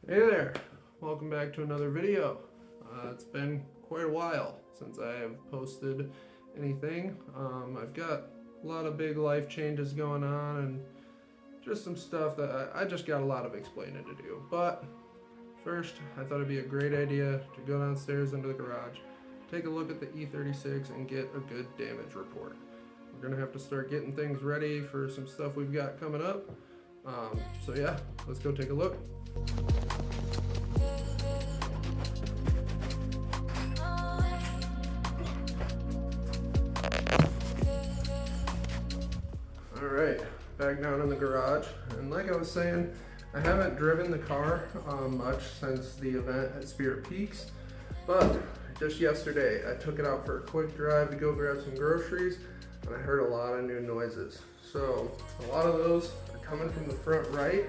Hey there, welcome back to another video. It's been quite a while since I have posted anything. I've got a lot of big life changes going on and just some stuff that I just got a lot of explaining to do. But first, I thought it'd be a great idea to go downstairs into the garage, take a look at the E36 and get a good damage report. We're gonna have to start getting things ready for some stuff we've got coming up. So yeah, let's go take a look. Alright, back down in the garage, and like I was saying, I haven't driven the car much since the event at Spirit Peaks, but just yesterday I took it out for a quick drive to go grab some groceries, and I heard a lot of new noises. So a lot of those are coming from the front right.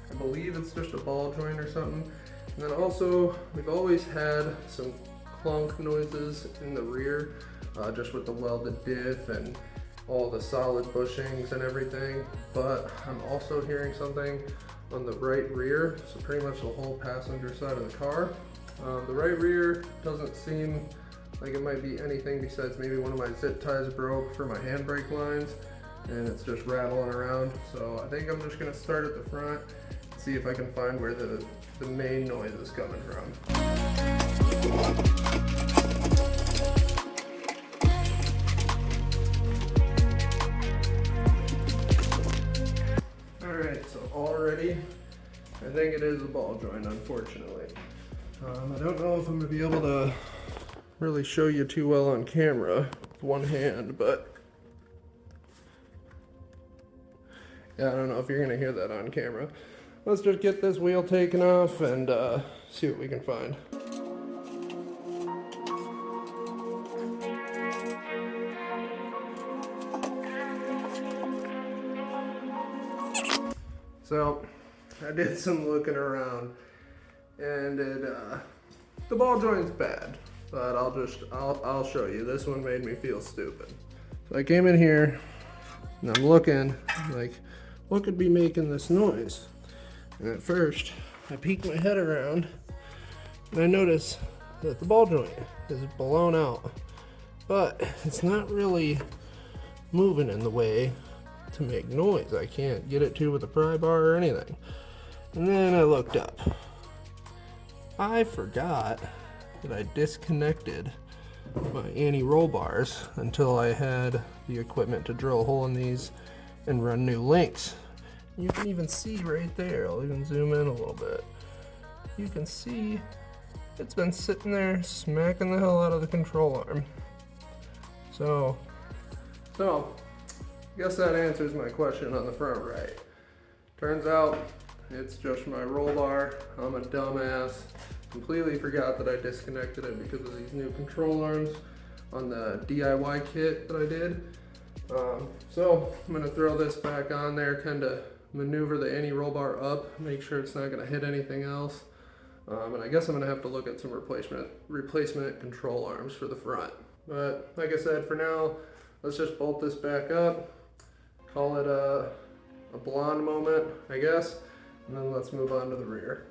I believe it's just a ball joint or something. And then also, we've always had some clunk noises in the rear, just with the welded diff and all the solid bushings and everything. But I'm also hearing something on the right rear, so pretty much the whole passenger side of the car. The right rear doesn't seem like it might be anything besides maybe one of my zip ties broke for my handbrake lines, and it's just rattling around. So I think I'm just gonna start at the front, see if I can find where the main noise is coming from. Alright, so already, I think it is a ball joint, unfortunately. I don't know if I'm gonna be able to really show you too well on camera with one hand, but yeah, I don't know if you're gonna hear that on camera. Let's just get this wheel taken off and see what we can find. So I did some looking around, and the ball joint's bad, but I'll show you. This one made me feel stupid. So I came in here and I'm looking like, what could be making this noise? And at first, I peeked my head around and I noticed that the ball joint is blown out, but it's not really moving in the way to make noise. I can't get it to with a pry bar or anything. And then I looked up. I forgot that I disconnected my anti-roll bars until I had the equipment to drill a hole in these and run new links. You can even see right there, I'll even zoom in a little bit. You can see it's been sitting there smacking the hell out of the control arm. So I guess that answers my question on the front right. Turns out it's just my roll bar. I'm a dumbass. Completely forgot that I disconnected it because of these new control arms on the DIY kit that I did. So I'm gonna throw this back on there, kind of maneuver the anti-roll bar up, make sure it's not gonna hit anything else. And I guess I'm gonna have to look at some replacement control arms for the front. But like I said, for now, let's just bolt this back up, call it a blonde moment, I guess, and then let's move on to the rear.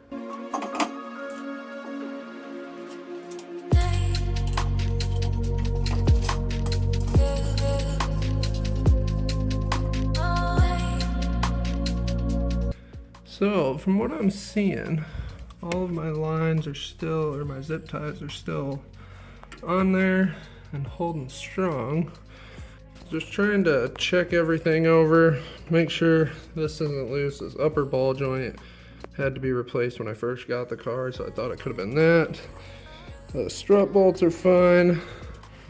So from what I'm seeing, all of my lines are still, or my zip ties are still on there and holding strong. Just trying to check everything over, make sure this isn't loose. This upper ball joint had to be replaced when I first got the car, so I thought it could have been that. The strut bolts are fine.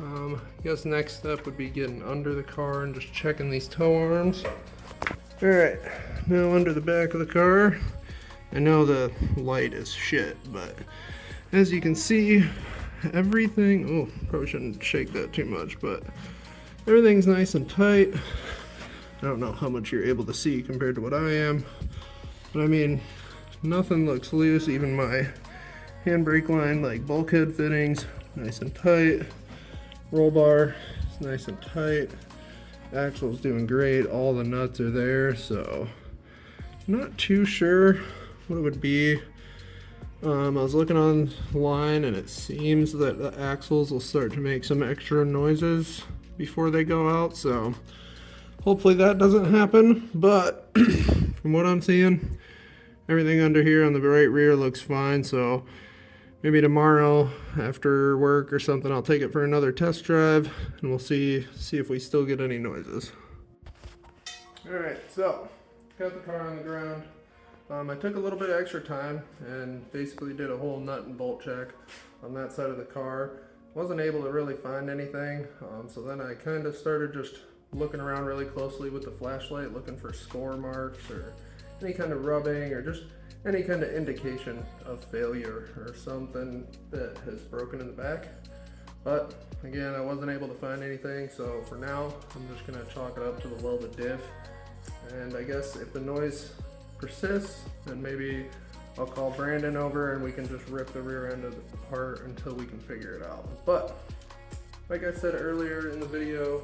I guess next step would be getting under the car and just checking these toe arms. All right, now under the back of the car. I know the light is shit, but as you can see, everything, oh, probably shouldn't shake that too much, but everything's nice and tight. I don't know how much you're able to see compared to what I am, but I mean, nothing looks loose. Even my handbrake line, like bulkhead fittings, nice and tight. Roll bar is nice and tight. Axle's doing great. All the nuts are there, so I'm not too sure what it would be I was looking online and it seems that the axles will start to make some extra noises before they go out, so hopefully that doesn't happen. But from what I'm seeing, everything under here on the right rear looks fine, so maybe tomorrow after work or something I'll take it for another test drive and we'll see if we still get any noises. Alright, so got the car on the ground. I took a little bit of extra time and basically did a whole nut and bolt check on that side of the car. Wasn't able to really find anything, so then I kind of started just looking around really closely with the flashlight, looking for score marks or any kind of rubbing or just any kind of indication of failure or something that has broken in the back. But again, I wasn't able to find anything, so for now I'm just going to chalk it up to the welded diff. And I guess if the noise persists, then maybe I'll call Brandon over and we can just rip the rear end of the part until we can figure it out. But like I said earlier in the video,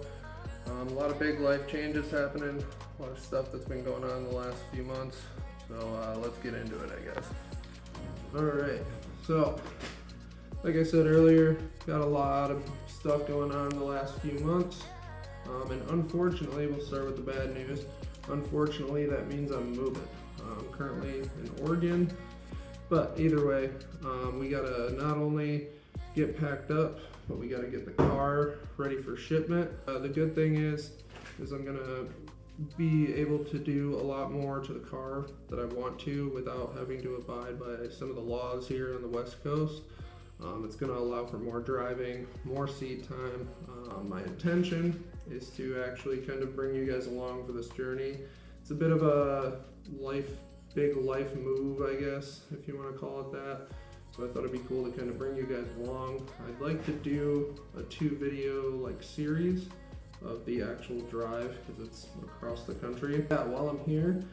a lot of big life changes happening, a lot of stuff that's been going on in the last few months. So let's get into it, I guess. Alright, so like I said earlier, got a lot of stuff going on in the last few months. And unfortunately, we'll start with the bad news. Unfortunately, that means I'm moving. I'm currently in Oregon, but either way, we gotta not only get packed up, but we gotta get the car ready for shipment. The good thing is I'm gonna be able to do a lot more to the car that I want to without having to abide by some of the laws here on the West Coast. It's going to allow for more driving, more seat time. My intention is to actually kind of bring you guys along for this journey. It's a bit of a big life move, I guess, if you want to call it that. So I thought it'd be cool to kind of bring you guys along. I'd like to do a 2-video series of the actual drive because it's across the country. Yeah, while I'm here,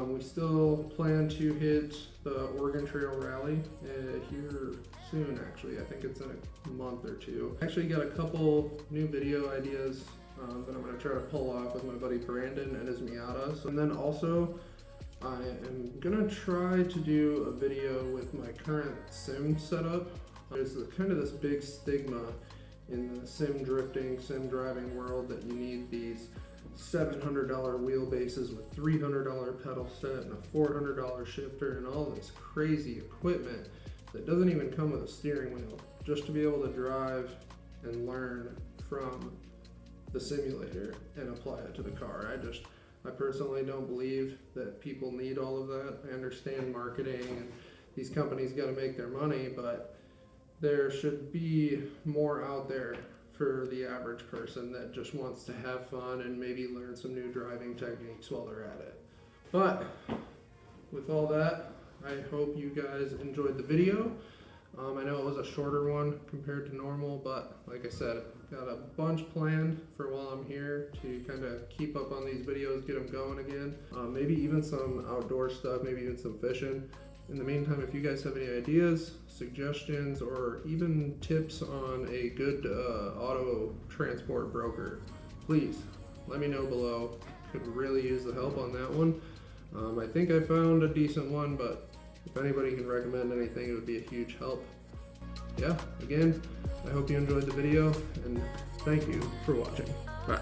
we still plan to hit the Oregon Trail Rally here soon, actually. I think it's in a month or two. Actually got a couple new video ideas that I'm going to try to pull off with my buddy Brandon and his Miatas. And then also, I am going to try to do a video with my current sim setup. There's kind of this big stigma in the sim drifting, sim driving world that you need these $700 wheelbases with $300 pedal set and a $400 shifter and all this crazy equipment that doesn't even come with a steering wheel, just to be able to drive and learn from the simulator and apply it to the car. I personally don't believe that people need all of that. I understand marketing and these companies got to make their money, but there should be more out there for the average person that just wants to have fun and maybe learn some new driving techniques while they're at it. But with all that, I hope you guys enjoyed the video. I know it was a shorter one compared to normal, but like I said, got a bunch planned for while I'm here to kind of keep up on these videos, get them going again. Maybe even some outdoor stuff, maybe even some fishing. In the meantime, if you guys have any ideas, suggestions, or even tips on a good auto transport broker, please let me know below. Could really use the help on that one. I think I found a decent one, but if anybody can recommend anything, it would be a huge help. Yeah, again, I hope you enjoyed the video, and thank you for watching. Bye.